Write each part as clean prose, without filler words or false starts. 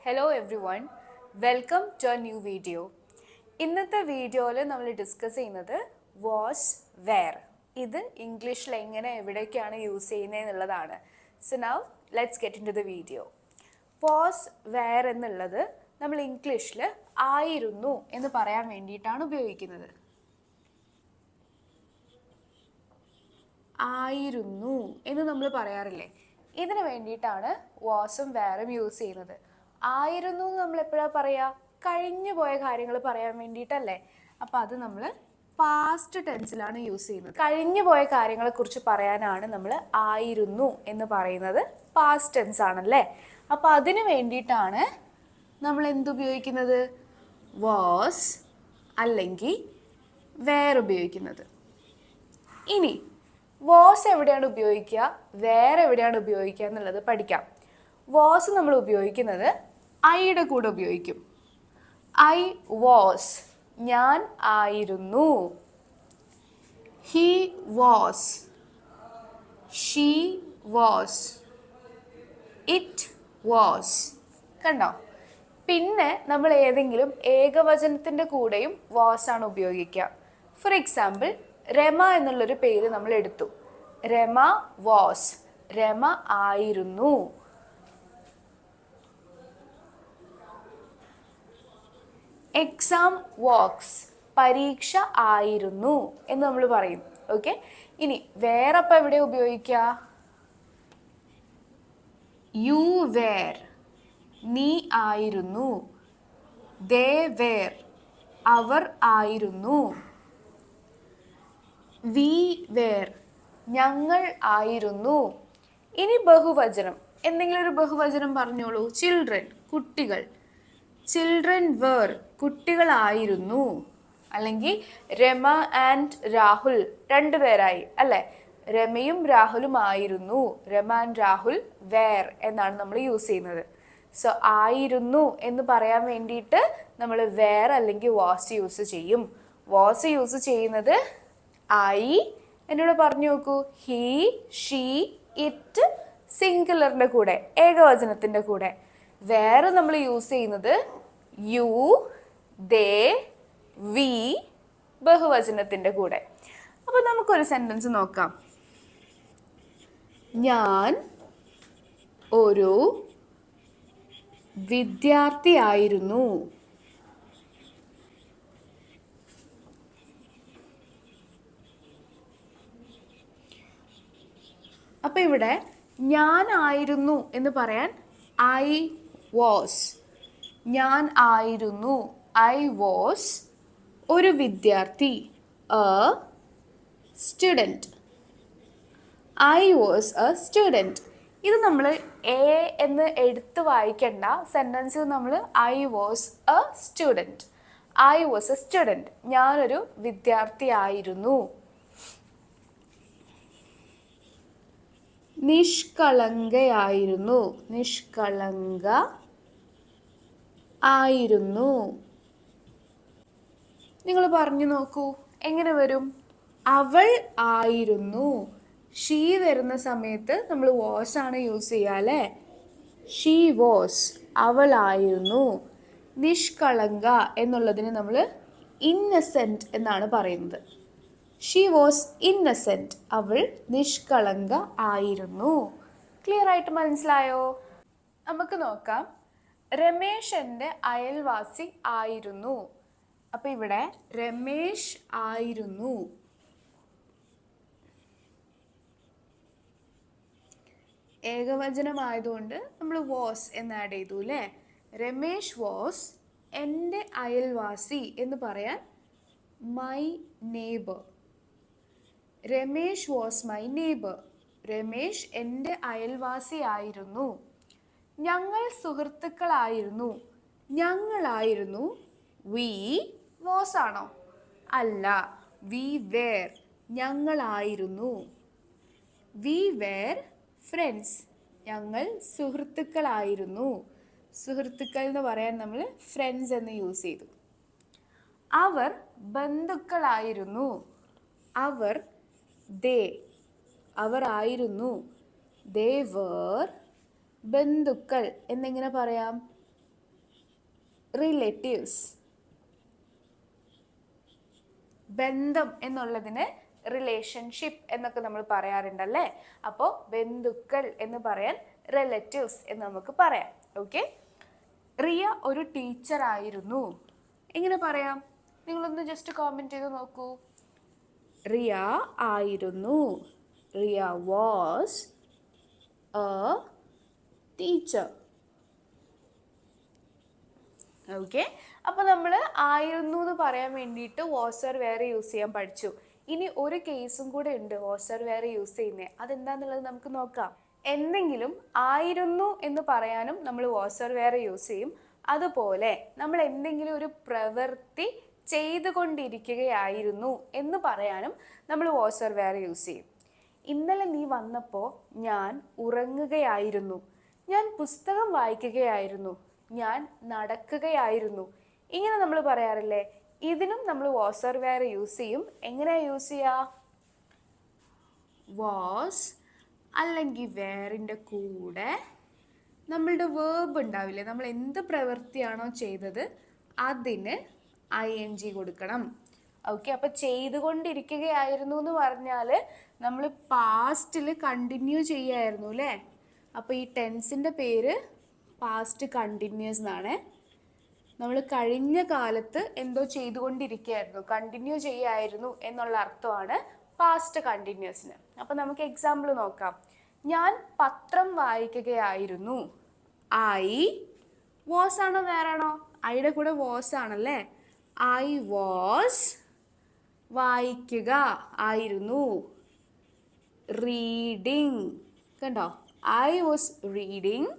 Hello everyone, welcome to a new video. ഇന്നത്തെ വീഡിയോയിൽ നമ്മൾ ഡിസ്കസ് ചെയ്യുന്നത് വാസ്, വെയർ. ഇത് ഇംഗ്ലീഷിൽ എങ്ങനെ എവിടേക്കാണ് യൂസ് ചെയ്യുന്നത് എന്നുള്ളതാണ്. So now let's get into the video. Was, where എന്നുള്ളത് നമ്മൾ ഇംഗ്ലീഷിൽ ആയിരുന്നു എന്ന് പറയാൻ വേണ്ടിയിട്ടാണ് ഉപയോഗിക്കുന്നത്. ആയിരുന്നു എന്ന് നമ്മൾ പറയാറില്ലേ, ഇതിന് വേണ്ടിയിട്ടാണ് വാസും വെയറും യൂസ് ചെയ്യുന്നത്. ആയിരുന്നു നമ്മൾ എപ്പോഴാണ് പറയുക? കഴിഞ്ഞു പോയ കാര്യങ്ങൾ പറയാൻ വേണ്ടിയിട്ടല്ലേ. അപ്പം അത് നമ്മൾ പാസ്റ്റ് ടെൻസിലാണ് യൂസ് ചെയ്യുന്നത്. കഴിഞ്ഞു പോയ കാര്യങ്ങളെക്കുറിച്ച് പറയാനാണ് നമ്മൾ ആയിരുന്നു എന്ന് പറയുന്നത്. പാസ്റ്റ് ടെൻസ് ആണല്ലേ. അപ്പം അതിന് വേണ്ടിയിട്ടാണ് നമ്മൾ എന്തുപയോഗിക്കുന്നത്? വാസ് അല്ലെങ്കിൽ വെയർ ഉപയോഗിക്കുന്നത്. ഇനി വാസ് എവിടെയാണ് ഉപയോഗിക്കുക, വേറെ എവിടെയാണ് ഉപയോഗിക്കുക എന്നുള്ളത് പഠിക്കാം. വാസ് നമ്മൾ ഉപയോഗിക്കുന്നത് ഐയുടെ കൂടെ ഉപയോഗിക്കും. ഐ വാസ്, ഞാൻ ആയിരുന്നു. He was, she was, it was. കണ്ടോ? പിന്നെ നമ്മൾ ഏതെങ്കിലും ഏകവചനത്തിൻ്റെ കൂടെയും വാസ് ആണ് ഉപയോഗിക്കുക. ഫോർ എക്സാമ്പിൾ, രമ എന്നുള്ളൊരു പേര് നമ്മൾ എടുത്തു. രമ വാസ്, രമ ആയിരുന്നു. എക്സാം വാക്സ്, പരീക്ഷ ആയിരുന്നു എന്ന് നമ്മൾ പറയും. ഓക്കെ. ഇനി വേറെ അപ്പം എവിടെ ഉപയോഗിക്കുക? യു വേർ, നീ ആയിരുന്നു. ദേ വേർ, അവർ ആയിരുന്നു. വി വേർ, ഞങ്ങൾ ആയിരുന്നു. ഇനി ബഹുവചനം, എന്തെങ്കിലും ഒരു ബഹുവചനം പറഞ്ഞോളൂ. ചിൽഡ്രൻ, കുട്ടികൾ. ചിൽഡ്രൻ വേർ, കുട്ടികളായിരുന്നു. അല്ലെങ്കിൽ രമ ആൻഡ് രാഹുൽ, രണ്ടുപേരായി അല്ലേ. രമയും രാഹുലും ആയിരുന്നു. രമ ആൻഡ് രാഹുൽ വേർ എന്നാണ് നമ്മൾ യൂസ് ചെയ്യുന്നത്. സോ ആയിരുന്നു എന്ന് പറയാൻ വേണ്ടിയിട്ട് നമ്മൾ വേർ അല്ലെങ്കിൽ വാസ് യൂസ് ചെയ്യും. വാസ് യൂസ് ചെയ്യുന്നത് ഐ, എന്നോട് പറഞ്ഞു നോക്കൂ, ഹി, ഷീ, ഇറ്റ് സിംഗുലറിൻ്റെ കൂടെ, ഏകവചനത്തിൻ്റെ കൂടെ. വേറെ നമ്മൾ യൂസ് ചെയ്യുന്നത് യു, ദേ, വി ബഹുവചനത്തിൻ്റെ കൂടെ. അപ്പോൾ നമുക്കൊരു സെൻറ്റൻസ് നോക്കാം. ഞാൻ ഒരു വിദ്യാർത്ഥിയായിരുന്നു. അപ്പം ഇവിടെ ഞാൻ ആയിരുന്നു എന്ന് പറയാൻ ഐ വാസ്, ഞാൻ ആയിരുന്നു. ഐ വാസ് ഒരു വിദ്യാർത്ഥി, A student. I was a student. ഇത് നമ്മൾ എ എന്ന് എടുത്ത് വായിക്കേണ്ട. സെൻറ്റൻസിൽ നമ്മൾ I was a student, I was a student, ഞാനൊരു വിദ്യാർത്ഥിയായിരുന്നു. നിഷ്കളങ്കയായിരുന്നു, നിഷ്കളങ്ക ആയിരുന്നു. നിങ്ങൾ പറഞ്ഞു നോക്കൂ എങ്ങനെ വരും? അവൾ ആയിരുന്നു. ഷീ വരുന്ന സമയത്ത് നമ്മൾ വാസ് ആണ് യൂസ് ചെയ്യുക അല്ലേ. ഷീ വാസ്, അവളായിരുന്നു. നിഷ്കളങ്ക എന്നുള്ളതിന് നമ്മൾ ഇന്നസെൻറ്റ് എന്നാണ് പറയുന്നത്. ഷീ വാസ് ഇന്നസെൻറ്റ്, അവൾ നിഷ്കളങ്ക ആയിരുന്നു. ക്ലിയർ ആയിട്ട് മനസ്സിലായോ? നമുക്ക് നോക്കാം. രമേശ് എൻ്റെ അയൽവാസി ആയിരുന്നു. അപ്പം ഇവിടെ രമേശ് ആയിരുന്നു. ഏകവചനമായതുകൊണ്ട് നമ്മൾ വാസ് എന്ന് ആഡ് ചെയ്തു അല്ലേ. രമേശ് വാസ് എൻ്റെ അയൽവാസി എന്ന് പറയാൻ my neighbour. Ramesh was my neighbour. Ramesh എൻ്റെ അയൽവാസി ആയിരുന്നു. ഞങ്ങൾ സുഹൃത്തുക്കളായിരുന്നു. ഞങ്ങളായിരുന്നു. വി വാസ് ആണോ? അല്ല, വി വേർ, ഞങ്ങളായിരുന്നു. വി വേർ ഫ്രണ്ട്സ്, ഞങ്ങൾ സുഹൃത്തുക്കളായിരുന്നു. സുഹൃത്തുക്കൾ എന്ന് പറയാൻ നമ്മൾ ഫ്രണ്ട്സ് എന്ന് യൂസ് ചെയ്തു. അവർ ബന്ധുക്കളായിരുന്നു. അവർ ദേ, അവർ ആയിരുന്നു. ദേ വേർ ബന്ധുക്കൾ എന്നെങ്ങനെ പറയാം? റിലേറ്റീവ്സ്. ബന്ധം എന്നുള്ളതിന് റിലേഷൻഷിപ്പ് എന്നൊക്കെ നമ്മൾ പറയാറുണ്ടല്ലേ. അപ്പോൾ ബന്ധുക്കൾ എന്ന് പറയാൻ റിലേറ്റീവ്സ് എന്ന് നമുക്ക് പറയാം. ഓക്കെ. റിയ ഒരു ടീച്ചർ ആയിരുന്നു. എങ്ങനെ പറയാം? നിങ്ങളൊന്ന് ജസ്റ്റ് കോമെന്റ് ചെയ്ത് നോക്കൂ. റിയ ആയിരുന്നു. Riya was a teacher. Okay. അപ്പോൾ നമ്മൾ ആയിരുന്നു എന്ന് പറയാൻ വേണ്ടിയിട്ട് വാസ് ഓർ വേറെ യൂസ് ചെയ്യാൻ പഠിച്ചു. ഇനി ഒരു കേസും കൂടെ ഉണ്ട് വാസ് ഓർ വേറെ യൂസ് ചെയ്യുന്നത്. അതെന്താന്നുള്ളത് നമുക്ക് നോക്കാം. എന്തെങ്കിലും ആയിരുന്നു എന്ന് പറയാനും നമ്മൾ വാസ് ഓർ വേറെ യൂസ് ചെയ്യും. അതുപോലെ നമ്മൾ എന്തെങ്കിലും ഒരു പ്രവൃത്തി ചെയ്തുകൊണ്ടിരിക്കുകയായിരുന്നു എന്ന് പറയാനും നമ്മൾ വാസ് ഓർ വേറെ യൂസ് ചെയ്യും. ഇന്നലെ നീ വന്നപ്പോൾ ഞാൻ ഉറങ്ങുകയായിരുന്നു. ഞാൻ പുസ്തകം വായിക്കുകയായിരുന്നു. ഞാൻ നടക്കുകയായിരുന്നു. ഇങ്ങനെ നമ്മൾ പറയാറില്ലേ? ഇതിനും നമ്മൾ വാസ് ഓർ വേറെ യൂസ് ചെയ്യും. എങ്ങനെയാ യൂസ് ചെയ്യുക? വാസ് അല്ലെങ്കിൽ വേറിൻ്റെ കൂടെ നമ്മളുടെ വേർബ് ഉണ്ടാവില്ലേ, നമ്മൾ എന്ത് പ്രവൃത്തിയാണോ ചെയ്തത് അതിന് ING കൊടുക്കണം. ഓക്കെ. അപ്പോൾ ചെയ്തുകൊണ്ടിരിക്കുകയായിരുന്നു എന്ന് പറഞ്ഞാൽ നമ്മൾ പാസ്റ്റിൽ കണ്ടിന്യൂ ചെയ്യായിരുന്നു അല്ലേ. അപ്പോൾ ഈ ടെൻസിൻ്റെ പേര് പാസ്റ്റ് കണ്ടിന്യൂസ് എന്നാണ്. നമ്മൾ കഴിഞ്ഞ കാലത്ത് എന്തോ ചെയ്തുകൊണ്ടിരിക്കുകയായിരുന്നു, കണ്ടിന്യൂ ചെയ്യായിരുന്നു എന്നുള്ള അർത്ഥമാണ് പാസ്റ്റ് കണ്ടിന്യൂസിന്. അപ്പം നമുക്ക് എക്സാമ്പിൾ നോക്കാം. ഞാൻ പത്രം വായിക്കുകയായിരുന്നു. ഐ വാസ് ആണോ വേറാണോ? ഐയുടെ കൂടെ വാസ് ആണല്ലേ. ഐ വാസ് വായിക്കുക ആയിരുന്നു. റീഡിങ് കണ്ടോ? I was reading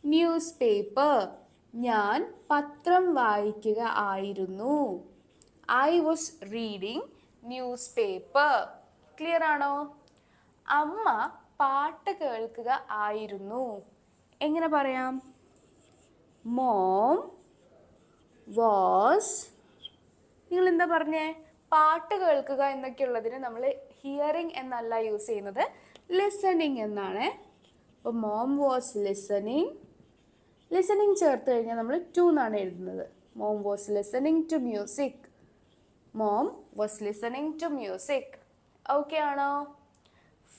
news paper. ഞാൻ പത്രം വായിക്കുക ആയിരുന്നു. I was reading news paper. Clear ആണോ? അമ്മ പാട്ട് കേൾക്കുക ആയിരുന്നു. എങ്ങനെ പറയാം? Mom was. നിങ്ങൾ എന്താ പറഞ്ഞേ? പാട്ട് കേൾക്കുക എന്നൊക്കെയുള്ളതിന് നമ്മൾ ഹിയറിംഗ് എന്നല്ല യൂസ് ചെയ്യുന്നത്, ലിസണിങ് എന്നാണ്. അപ്പോൾ മോം വാസ് ലിസണിങ്. ലിസണിങ് ചേർത്ത് കഴിഞ്ഞാൽ നമ്മൾ ടു എന്നാണ് എഴുതുന്നത്. Mom was listening to music. Mom was listening to music. Okay ആണോ?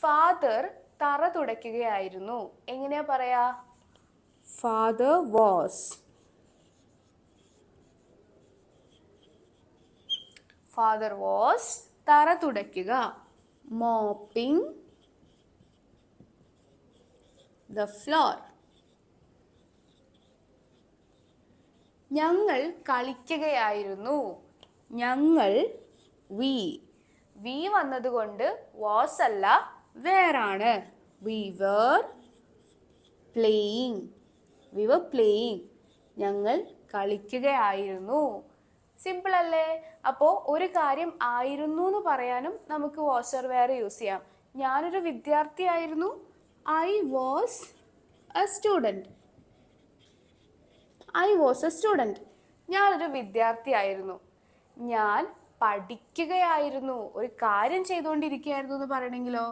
ഫാദർ തറ തുടയ്ക്കുകയായിരുന്നു. എങ്ങനെയാ പറയാ? Father was. ഫാദർ വാസ് തറ തുടയ്ക്കുക. Mopping the floor. ഞങ്ങൾ കളിക്കുകയായിരുന്നു. ഞങ്ങൾ വി വന്നതുകൊണ്ട് വാസ് അല്ല വേറാണ്. We were playing. ഞങ്ങൾ കളിക്കുകയായിരുന്നു. സിമ്പിൾ അല്ലേ? അപ്പോൾ ഒരു കാര്യം ആയിരുന്നു എന്ന് പറയാനും നമുക്ക് വാസ് ഓർ വേറെ യൂസ് ചെയ്യാം. ഞാനൊരു വിദ്യാർത്ഥിയായിരുന്നു. I was a student. ഞാനൊരു വിദ്യാർത്ഥിയായിരുന്നു. ഞാൻ പഠിക്കുകയായിരുന്നു. ഒരു കാര്യം ചെയ്തുകൊണ്ടിരിക്കുകയായിരുന്നു എന്ന് പറയണമെങ്കിലോ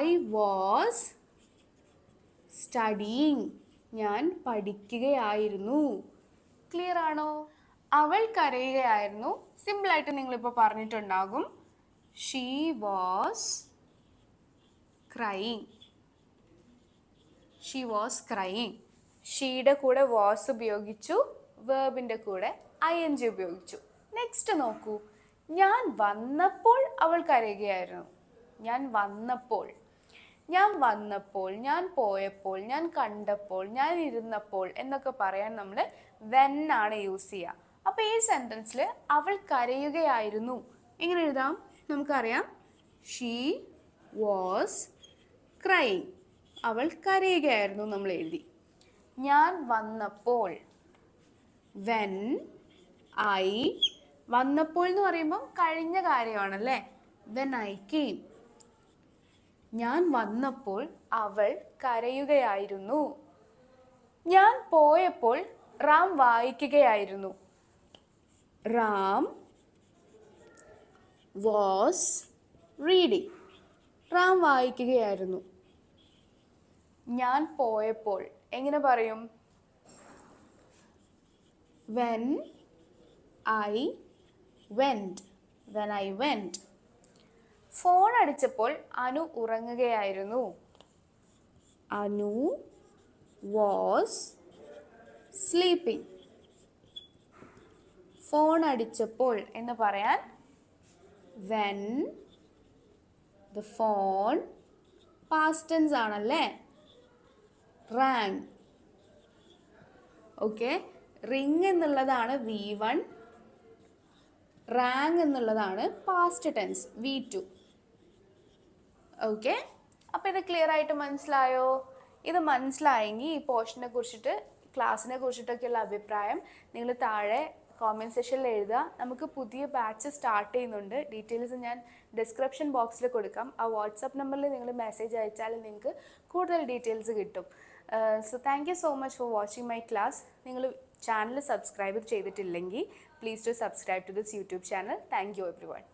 ഐ വാസ് സ്റ്റഡിയിങ്. ഞാൻ പഠിക്കുകയായിരുന്നു. ക്ലിയർ ആണോ? അവൾ കരയുകയായിരുന്നു. സിമ്പിളായിട്ട് നിങ്ങളിപ്പോൾ പറഞ്ഞിട്ടുണ്ടാകും. She was crying. ഷീയുടെ കൂടെ വാസ് ഉപയോഗിച്ചു, വേർബിൻ്റെ കൂടെ ING ഉപയോഗിച്ചു. നെക്സ്റ്റ് നോക്കൂ. ഞാൻ വന്നപ്പോൾ അവൾ കരയുകയായിരുന്നു. ഞാൻ വന്നപ്പോൾ, ഞാൻ പോയപ്പോൾ, ഞാൻ കണ്ടപ്പോൾ, ഞാൻ ഇരുന്നപ്പോൾ എന്നൊക്കെ പറയാൻ നമ്മൾ വെൻ ആണ് യൂസ് ചെയ്യുക. അപ്പോൾ ഈ സെൻറ്റൻസിൽ അവൾ കരയുകയായിരുന്നു എങ്ങനെ എഴുതാം? നമുക്കറിയാം ഷീ വാസ് ക്രൈയിങ്. അവൾ കരയുകയായിരുന്നു നമ്മൾ എഴുതി. ഞാൻ വന്നപ്പോൾ, വെൻ ഐ. വന്നപ്പോൾ എന്ന് പറയുമ്പം കഴിഞ്ഞ കാര്യമാണല്ലേ. When I came. ഞാൻ വന്നപ്പോൾ അവൾ കരയുകയായിരുന്നു. ഞാൻ പോയപ്പോൾ റാം വായിക്കുകയായിരുന്നു. Ram was reading. റാം വായിക്കുകയായിരുന്നു. ഞാൻ പോയപ്പോൾ എങ്ങനെ പറയും? when I went. when I went. Phone അടിച്ചപ്പോൾ അനു ഉറങ്ങുകയായിരുന്നു. Anu was sleeping. ഫോൺ അടിച്ചപ്പോൾ എന്ന് പറയാൻ when the phone past tense ആണല്ലേ, rang. ഓക്കെ, റിങ് എന്നുള്ളതാണ് V1, റാങ് എന്നുള്ളതാണ് പാസ്റ്റ് ടെൻസ് V2. ഓക്കെ, അപ്പോൾ ഇത് ക്ലിയർ ആയിട്ട് മനസ്സിലായോ? ഇത് മനസ്സിലായെങ്കിൽ ഈ പോർഷനെ കുറിച്ചിട്ട്, ക്ലാസ്സിനെ കുറിച്ചിട്ടൊക്കെയുള്ള അഭിപ്രായം നിങ്ങൾ താഴെ കോമെൻറ്റ് സെക്ഷനിൽ എഴുതുക. നമുക്ക് പുതിയ ബാച്ച് സ്റ്റാർട്ട് ചെയ്യുന്നുണ്ട്. ഡീറ്റെയിൽസ് ഞാൻ ഡിസ്ക്രിപ്ഷൻ ബോക്സിൽ കൊടുക്കാം. ആ വാട്സപ്പ് നമ്പറിൽ നിങ്ങൾ മെസ്സേജ് അയച്ചാൽ നിങ്ങൾക്ക് കൂടുതൽ ഡീറ്റെയിൽസ് കിട്ടും. So thank you so much for watching my class. നിങ്ങൾ ചാനൽ സബ്സ്ക്രൈബ് ചെയ്തിട്ടില്ലെങ്കിൽ please to subscribe to this YouTube channel. Thank you every one.